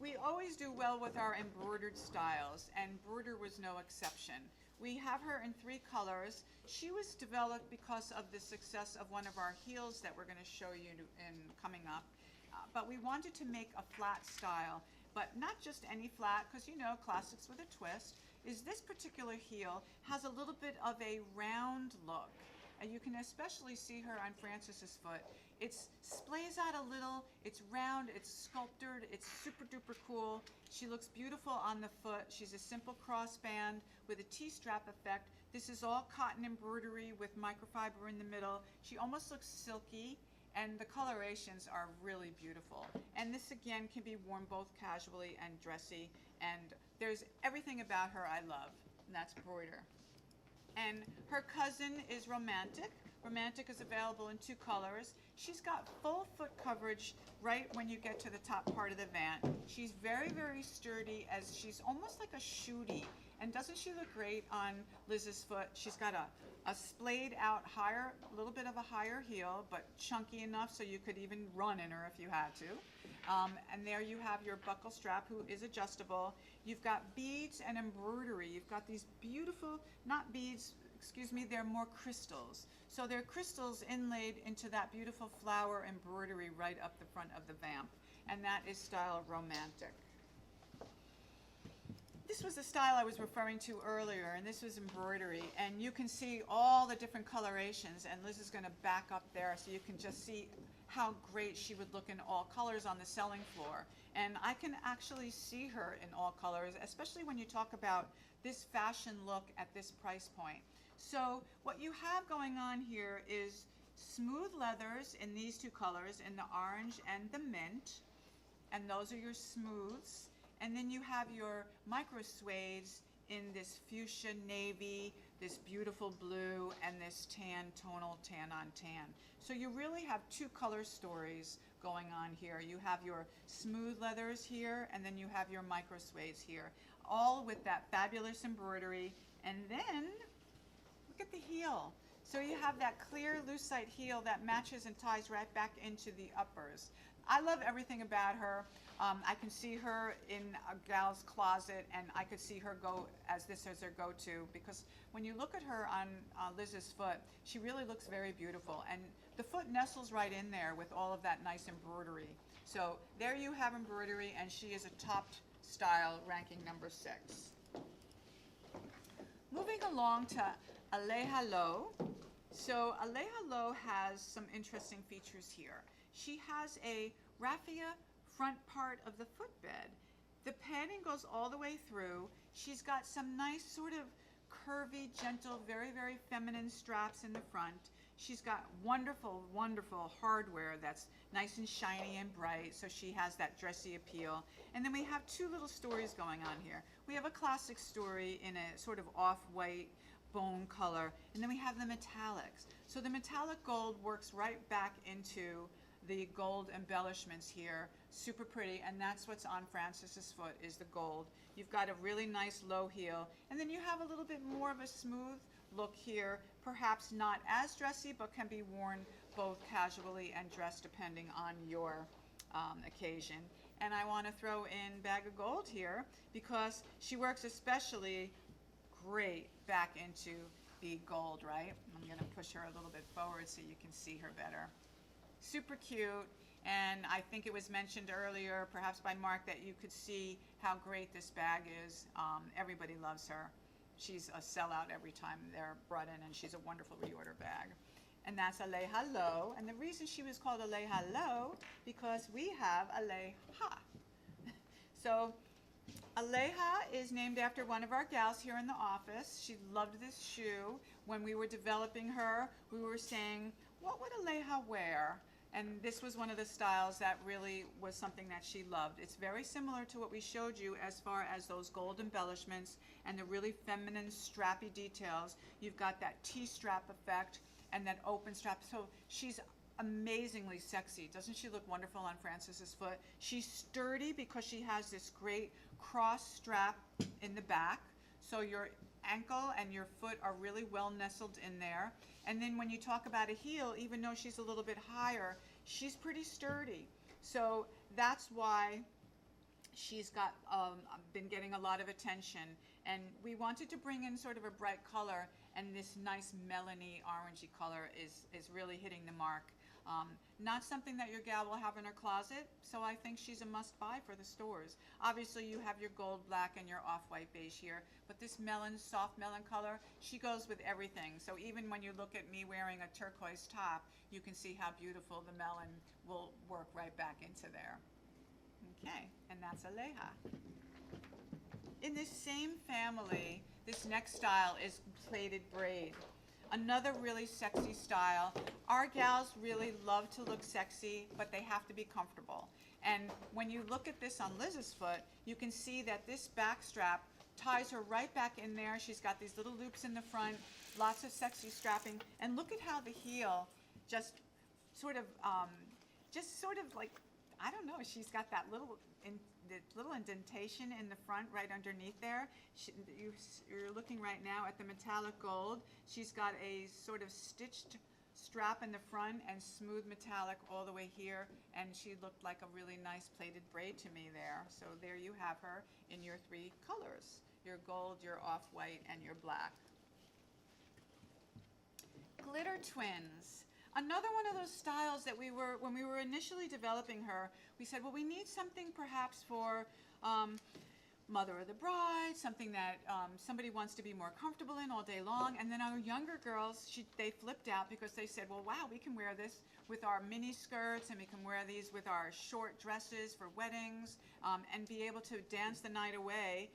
Speaker 1: We always do well with our embroidered styles, and Broider was no exception. We have her in 3 colors. She was developed because of the success of one of our heels that we're going to show you in coming up. But we wanted to make a flat style, but not just any flat, because you know, classics with a twist, is this particular heel has a little bit of a round look. And you can especially see her on Frances's foot. It splays out a little, it's round, it's sculptured, it's super duper cool. She looks beautiful on the foot. She's a simple crossband with a T-strap effect. This is all cotton embroidery with microfiber in the middle. She almost looks silky, and the colorations are really beautiful. And this again can be worn both casually and dressy, and there's everything about her I love, and that's Broider. And her cousin is Romantic. Romantic is available in 2 colors. She's got full foot coverage right when you get to the top part of the vant. She's very, very sturdy, as she's almost like a shootie. And doesn't she look great on Liz's foot? She's got a splayed out higher, a little bit of a higher heel, but chunky enough so you could even run in her if you had to. And there you have your buckle strap, who is adjustable. You've got beads and embroidery. You've got these beautiful, not beads, excuse me, they're more crystals. So they're crystals inlaid into that beautiful flower embroidery right up the front of the vamp. And that is style Romantic. This was the style I was referring to earlier, and this was embroidery. And you can see all the different colorations, and Liz is going to back up there so you can just see how great she would look in all colors on the selling floor. And I can actually see her in all colors, especially when you talk about this fashion look at this price point. So what you have going on here is smooth leathers in these 2 colors, in the orange and the mint, and those are your smooths. And then you have your micro suedes in this fuchsia navy, this beautiful blue, and this tan, tonal tan on tan. So you really have 2 color stories going on here. You have your smooth leathers here, and then you have your micro suedes here, all with that fabulous embroidery And then, look at the heel. So you have that clear lucite heel that matches and ties right back into the uppers. I love everything about her. I can see her in a gal's closet, and I could see her go as her go-to, because when you look at her on Liz's foot, she really looks very beautiful, and the foot nestles right in there with all of that nice embroidery. So there you have embroidery, and she is a top style, ranking number 6. Moving along to Aleha Low. So Aleha Low has some interesting features here. She has a raffia front part of the footbed. The padding goes all the way through. She's got some nice sort of curvy, gentle, very, very feminine straps in the front. She's got wonderful, wonderful hardware that's nice and shiny and bright, so she has that dressy appeal. And then we have 2 little stories going on here. We have a classic story in a sort of off-white bone color, and then we have the metallics. So the metallic gold works right back into the gold embellishments here. Super pretty, and that's what's on Frances's foot, is the gold. You've got a really nice low heel, and then you have a little bit more of a smooth look here, perhaps not as dressy, but can be worn both casually and dressed depending on your occasion. And I want to throw in Bag of Gold here because she works especially great back into the gold, right? I'm going to push her a little bit forward so you can see her better. Super cute, and I think it was mentioned earlier, perhaps by Mark, that you could see how great this bag is. Everybody loves her. She's a sellout every time they're brought in, and she's a wonderful reorder bag. And that's Aleha Low, and the reason she was called Aleha Low, because we have Aleha. So Aleha is named after one of our gals here in the office. She loved this shoe. When we were developing her, we were saying, what would Aleha wear? And this was one of the styles that really was something that she loved. It's very similar to what we showed you as far as those gold embellishments and the really feminine strappy details. You've got that T-strap effect and that open strap. So she's amazingly sexy. Doesn't she look wonderful on Frances's foot? She's sturdy because she has this great cross strap in the back. So your ankle and your foot are really well nestled in there. And then when you talk about a heel, even though she's a little bit higher, she's pretty sturdy. So that's why she's got been getting a lot of attention. And we wanted to bring in sort of a bright color, and this nice melony orangey color is really hitting the mark. Not something that your gal will have in her closet, so I think she's a must-buy for the stores. Obviously, you have your gold, black, and your off-white beige here, but this melon, soft melon color, she goes with everything. So even when you look at me wearing a turquoise top, you can see how beautiful the melon will work right back into there. Okay, and that's Aleha. In this same family, this next style is plaited braid. Another really sexy style. Our gals really love to look sexy, but they have to be comfortable. And when you look at this on Liz's foot, you can see that this back strap ties her right back in there. She's got these little loops in the front, lots of sexy strapping. And look at how the heel just sort of like, I don't know, she's got that little indentation in the front right underneath there. You're looking right now at the metallic gold. She's got a sort of stitched strap in the front and smooth metallic all the way here, and she looked like a really nice plaited braid to me there. So there you have her in your 3 colors, your gold, your off-white, and your black. Glitter twins. Another one of those styles that when we were initially developing her, we said, well, we need something perhaps for mother of the bride, something that somebody wants to be more comfortable in all day long. And then our younger girls, they flipped out because they said, well, wow, we can wear this with our mini skirts, and we can wear these with our short dresses for weddings, and be able to dance the night away.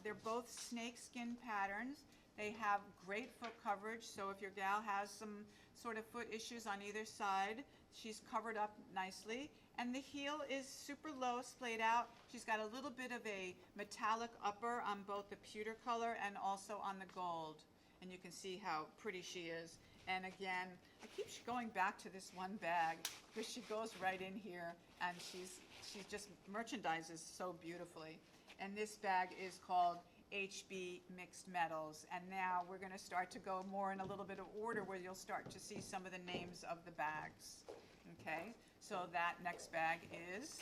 Speaker 1: They're both snake skin patterns. They have great foot coverage, so if your gal has some sort of foot issues on either side, she's covered up nicely. And the heel is super low, splayed out. She's got a little bit of a metallic upper on both the pewter color and also on the gold. And you can see how pretty she is. And again, I keep going back to this one bag because she goes right in here, and she just merchandises so beautifully. And this bag is called HB mixed metals. And now we're going to start to go more in a little bit of order where you'll start to see some of the names of the bags. Okay, so that next bag is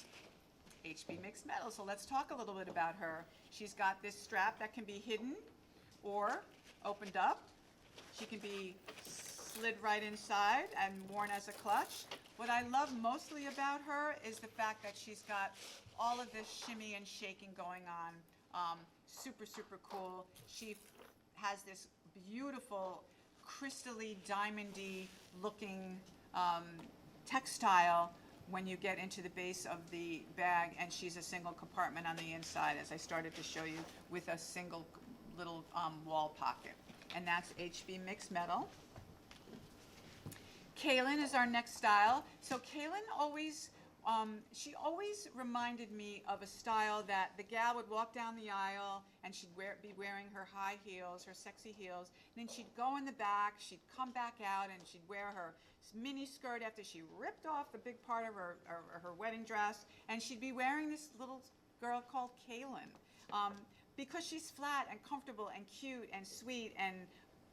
Speaker 1: HB mixed metals. So let's talk a little bit about her. She's got this strap that can be hidden or opened up. She can be slid right inside and worn as a clutch. What I love mostly about her is the fact that she's got all of this shimmy and shaking going on. Super, super cool. She has this beautiful, crystally, diamondy looking textile when you get into the base of the bag, and she's a single compartment on the inside, as I started to show you, with a single little wall pocket. And that's HB mixed metal. Kaylin is our next style. So Kaylin always, she always reminded me of a style that the gal would walk down the aisle and she'd be wearing her high heels, her sexy heels, and then she'd go in the back, she'd come back out, and she'd wear her mini skirt after she ripped off the big part of her wedding dress, and she'd be wearing this little girl called Kaylin. Because she's flat and comfortable and cute and sweet, and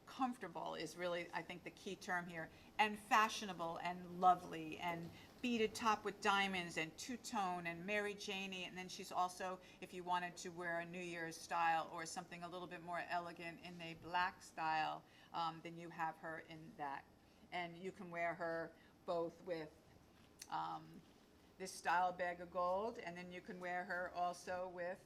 Speaker 1: comfortable is really, I think, the key term here, and fashionable and lovely and beaded top with diamonds and two-tone and Mary Janey. And then she's also, if you wanted to wear a New Year's style or something a little bit more elegant in a black style, then you have her in that. And you can wear her both with this style bag of gold, and then you can wear her also with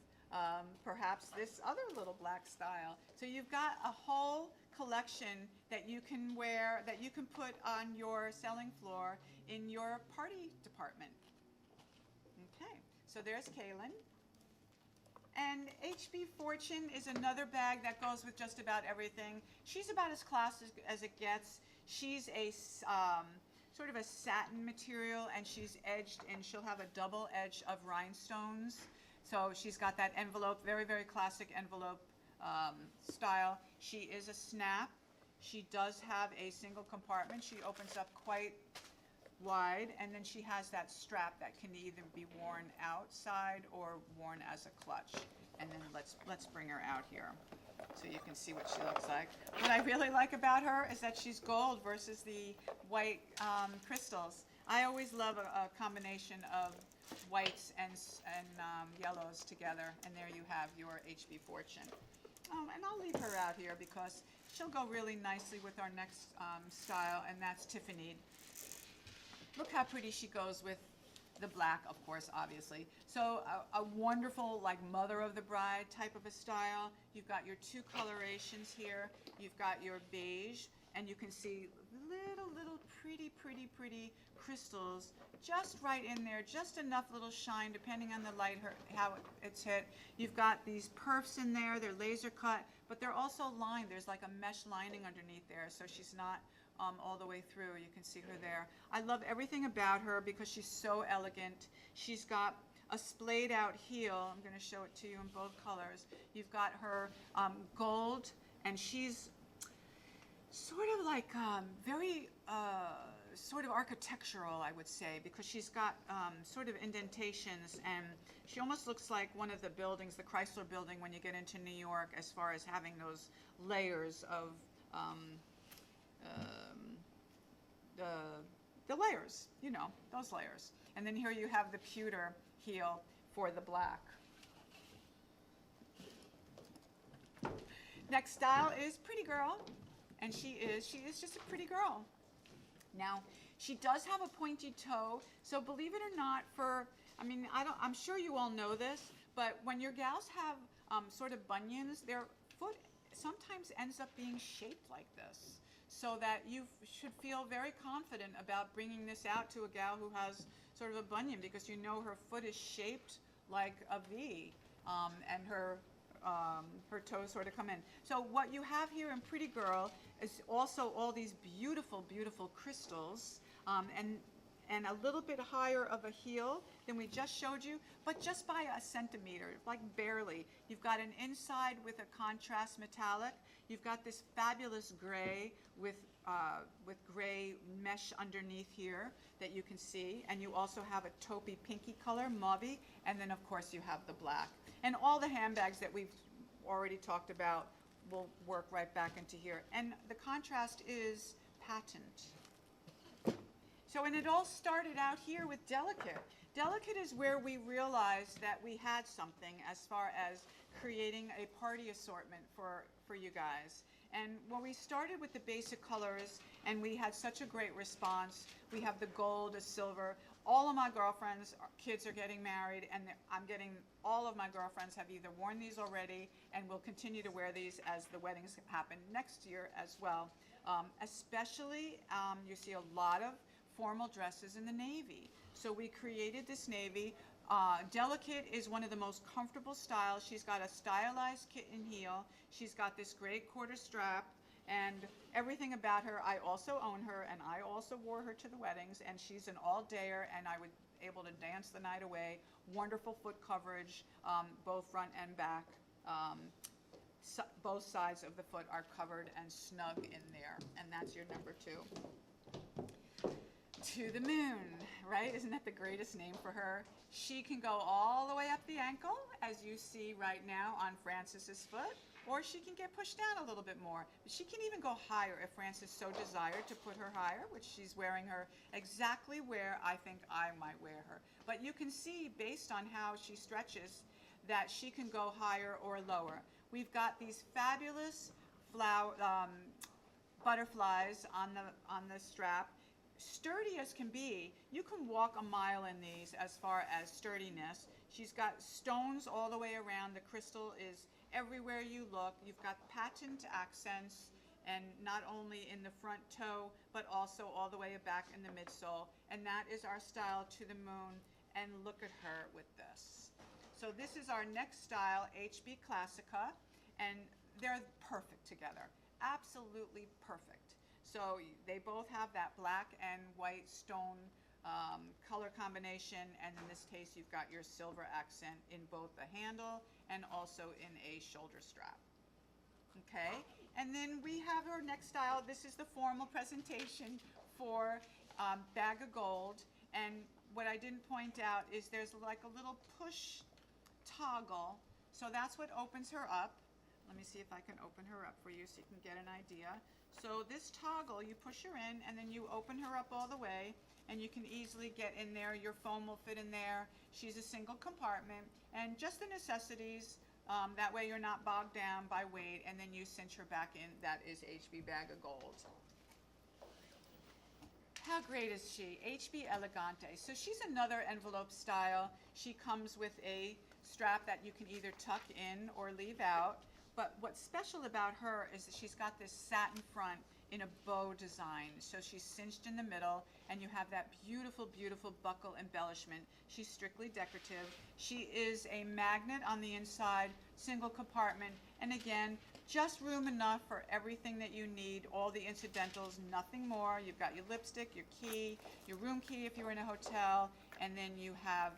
Speaker 1: perhaps this other little black style. So you've got a whole collection that you can wear, that you can put on your selling floor in your party department. Okay, so there's Kaylin. And HB Fortune is another bag that goes with just about everything. She's about as classy as it gets. She's a sort of a satin material, and she's edged, and she'll have a double edge of rhinestones. So she's got that envelope, very, very classic envelope style. She is a snap. She does have a single compartment. She opens up quite wide, and then she has that strap that can either be worn outside or worn as a clutch. And then let's bring her out here so you can see what she looks like. What I really like about her is that she's gold versus the white crystals. I always love a combination of whites and yellows together, and there you have your HB Fortune. And I'll leave her out here because she'll go really nicely with our next style, and that's Tiffany'd. Look how pretty she goes with the black, of course, obviously. So a wonderful, like, mother of the bride type of a style. You've got your two colorations here. You've got your beige, and you can see little pretty crystals just right in there, just enough little shine depending on the light, how it's hit. You've got these perfs in there. They're laser cut, but they're also lined. There's like a mesh lining underneath there, so she's not all the way through. You can see her there. I love everything about her because she's so elegant. She's got a splayed out heel. I'm going to show it to you in both colors. You've got her gold, and she's sort of like very sort of architectural, I would say, because she's got sort of indentations, and she almost looks like one of the buildings, the Chrysler building, when you get into New York, as far as having those layers of the layers, you know, those layers. And then here you have the pewter heel for the black. Next style is Pretty Girl, and she is just a pretty girl. Now, she does have a pointy toe, so believe it or not, I'm sure you all know this, but when your gals have sort of bunions, their foot sometimes ends up being shaped like this, so that you should feel very confident about bringing this out to a gal who has sort of a bunion, because you know her foot is shaped like a V, and her toes sort of come in. So what you have here in Pretty Girl is also all these beautiful, beautiful crystals, and a little bit higher of a heel than we just showed you, but just by a centimeter, like barely. You've got an inside with a contrast metallic. You've got this fabulous gray with gray mesh underneath here that you can see, and you also have a taupey pinky color, mauvey, and then of course you have the black. And all the handbags that we've already talked about will work right back into here. And the contrast is patent. So, and it all started out here with Delicate. Delicate is where we realized that we had something as far as creating a party assortment for you guys. And when we started with the basic colors, and we had such a great response, we have the gold, the silver. All of my girlfriends, kids are getting married, and all of my girlfriends have either worn these already and will continue to wear these as the weddings happen next year as well. Especially, you see a lot of formal dresses in the navy. So we created this navy. Delicate is one of the most comfortable styles. She's got a stylized kitten heel. She's got this great quarter strap, and everything about her. I also own her, and I also wore her to the weddings, and she's an all-dayer, and I was able to dance the night away. Wonderful foot coverage, both front and back. Both sides of the foot are covered and snug in there, and that's your number 2. To the moon, right? Isn't that the greatest name for her? She can go all the way up the ankle, as you see right now on Frances's foot, or she can get pushed down a little bit more. But she can even go higher if Frances so desired to put her higher, which she's wearing her exactly where I think I might wear her. But you can see, based on how she stretches, that she can go higher or lower. We've got these fabulous butterflies on the strap. Sturdy as can be. You can walk a mile in these as far as sturdiness. She's got stones all the way around. The crystal is everywhere you look. You've got patent accents, and not only in the front toe, but also all the way back in the midsole. And that is our style to the moon. And look at her with this. So this is our next style, HB Classica, and they're perfect together. Absolutely perfect. So they both have that black and white stone color combination, and in this case you've got your silver accent in both the handle and also in a shoulder strap. Okay, and then we have our next style. This is the formal presentation for Bag of Gold, and what I didn't point out is there's like a little push toggle, so that's what opens her up. Let me see if I can open her up for you so you can get an idea. So this toggle, you push her in, and then you open her up all the way, and you can easily get in there. Your foam will fit in there. She's a single compartment, and just the necessities. That way you're not bogged down by weight, and then you cinch her back in. That is HB Bag of Gold. How great is she? HB Elegante. So she's another envelope style. She comes with a strap that you can either tuck in or leave out. But what's special about her is that she's got this satin front in a bow design. So she's cinched in the middle, and you have that beautiful, beautiful buckle embellishment. She's strictly decorative. She is a magnet on the inside, single compartment, and again, just room enough for everything that you need, all the incidentals, nothing more. You've got your lipstick, your key, your room key if you're in a hotel, and then you have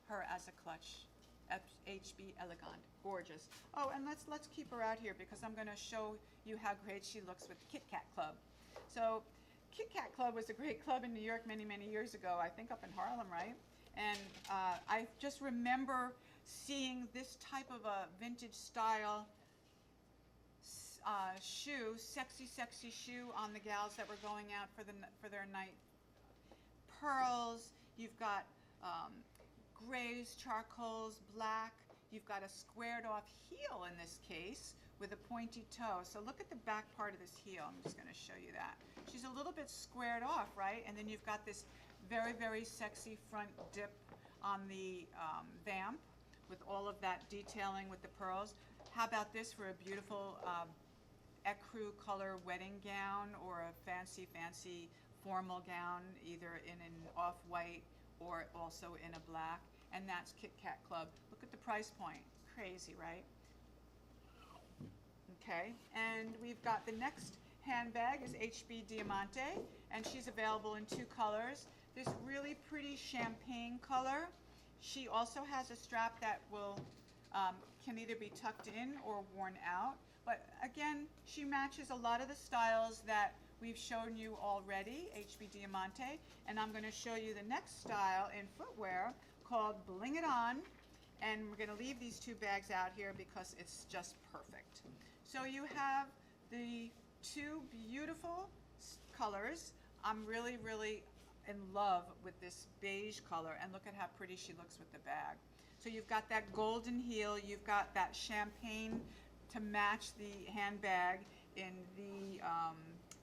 Speaker 1: her as a clutch. HB Elegant, gorgeous. Oh, and let's keep her out here because I'm going to show you how great she looks with the Kit Kat Club. So, Kit Kat Club was a great club in New York many, many years ago. I think up in Harlem, right? And I just remember seeing this type of a vintage style shoe, sexy, sexy shoe on the gals that were going out for their night. Pearls. You've got grays, charcoals, black. You've got a squared off heel in this case with a pointy toe. So look at the back part of this heel. I'm just going to show you that. She's a little bit squared off, right? And then you've got this very, very sexy front dip on the vamp with all of that detailing with the pearls. How about this for a beautiful ecru color wedding gown or a fancy, fancy formal gown, either in an off-white or also in a black. And that's Kit Kat Club. Look at the price point. Crazy, right? Okay, and we've got the next handbag is HB Diamante, and she's available in 2 colors. This really pretty champagne color. She also has a strap that will can either be tucked in or worn out. But again, she matches a lot of the styles that we've shown you already, HB Diamante, and I'm going to show you the next style in footwear called Bling It On, And we're going to leave these two bags out here because it's just perfect. So you have the two beautiful colors. I'm really, really in love with this beige color, and look at how pretty she looks with the bag. So you've got that golden heel, you've got that champagne to match the handbag in the,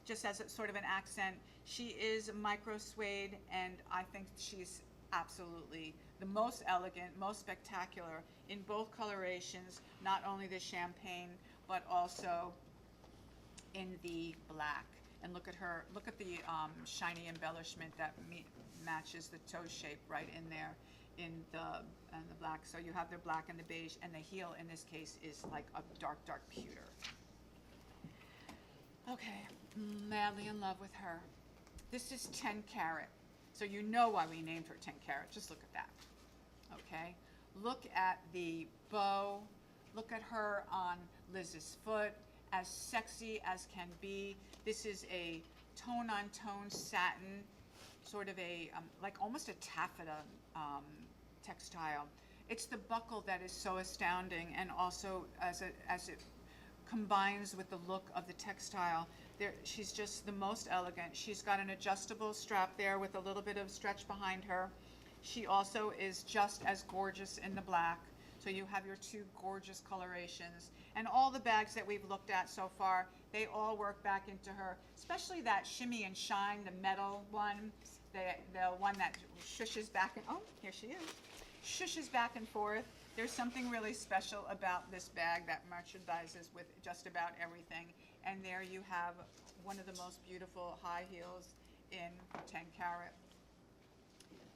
Speaker 1: just as a sort of an accent. She is micro suede, and I think she's absolutely the most elegant, most spectacular in both colorations, not only the champagne, but also in the black. And look at her, look at the shiny embellishment that matches the toe shape right in there in the black. So you have the black and the beige, and the heel in this case is like a dark, dark pewter. Okay, madly in love with her. This is 10 carat. So you know why we named her 10 carat. Just look at that. Okay, look at the bow. Look at her on Liz's foot, as sexy as can be. This is a tone-on-tone satin, sort of a, like almost a taffeta textile. It's the buckle that is so astounding, and also as it combines with the look of the textile. She's just the most elegant. She's got an adjustable strap there with a little bit of stretch behind her. She also is just as gorgeous in the black. So you have your two gorgeous colorations. And all the bags that we've looked at so far, they all work back into her, especially that shimmy and shine, the metal one, the one that shushes back and, oh, here she is, shushes back and forth. There's something really special about this bag that merchandises with just about everything. And there you have one of the most beautiful high heels in 10 carat.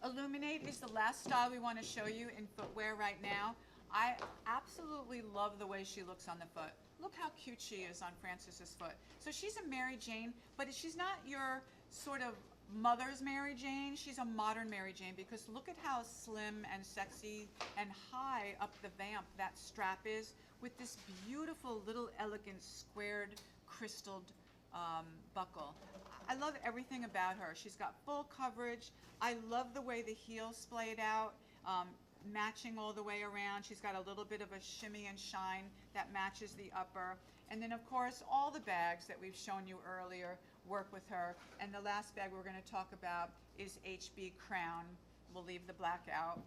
Speaker 1: Illuminate is the last style we want to show you in footwear right now. I absolutely love the way she looks on the foot. Look how cute she is on Frances's foot. So she's a Mary Jane, but she's not your sort of mother's Mary Jane. She's a modern Mary Jane, because look at how slim and sexy and high up the vamp that strap is, with this beautiful little elegant squared crystalled buckle. I love everything about her. She's got full coverage. I love the way the heel's splayed out, matching all the way around. She's got a little bit of a shimmy and shine that matches the upper. And then of course, all the bags that we've shown you earlier work with her. And the last bag we're going to talk about is HB Crown. We'll leave the black out.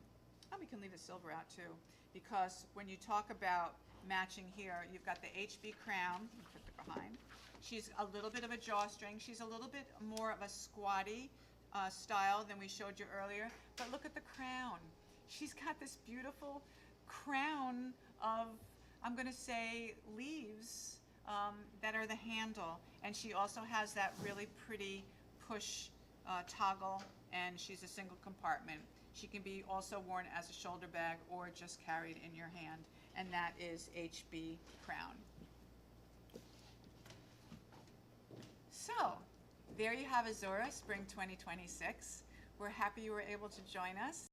Speaker 1: And we can leave the silver out too, because when you talk about matching here, you've got the HB Crown. Let me put it behind. She's a little bit of a drawstring. She's a little bit more of a squatty style than we showed you earlier. But look at the crown. She's got this beautiful crown of, I'm going to say, leaves that are the handle. And she also has that really pretty push toggle, and she's a single compartment. She can be also worn as a shoulder bag or just carried in your hand. And that is HB Crown. So, there you have Azura Spring 2026. We're happy you were able to join us.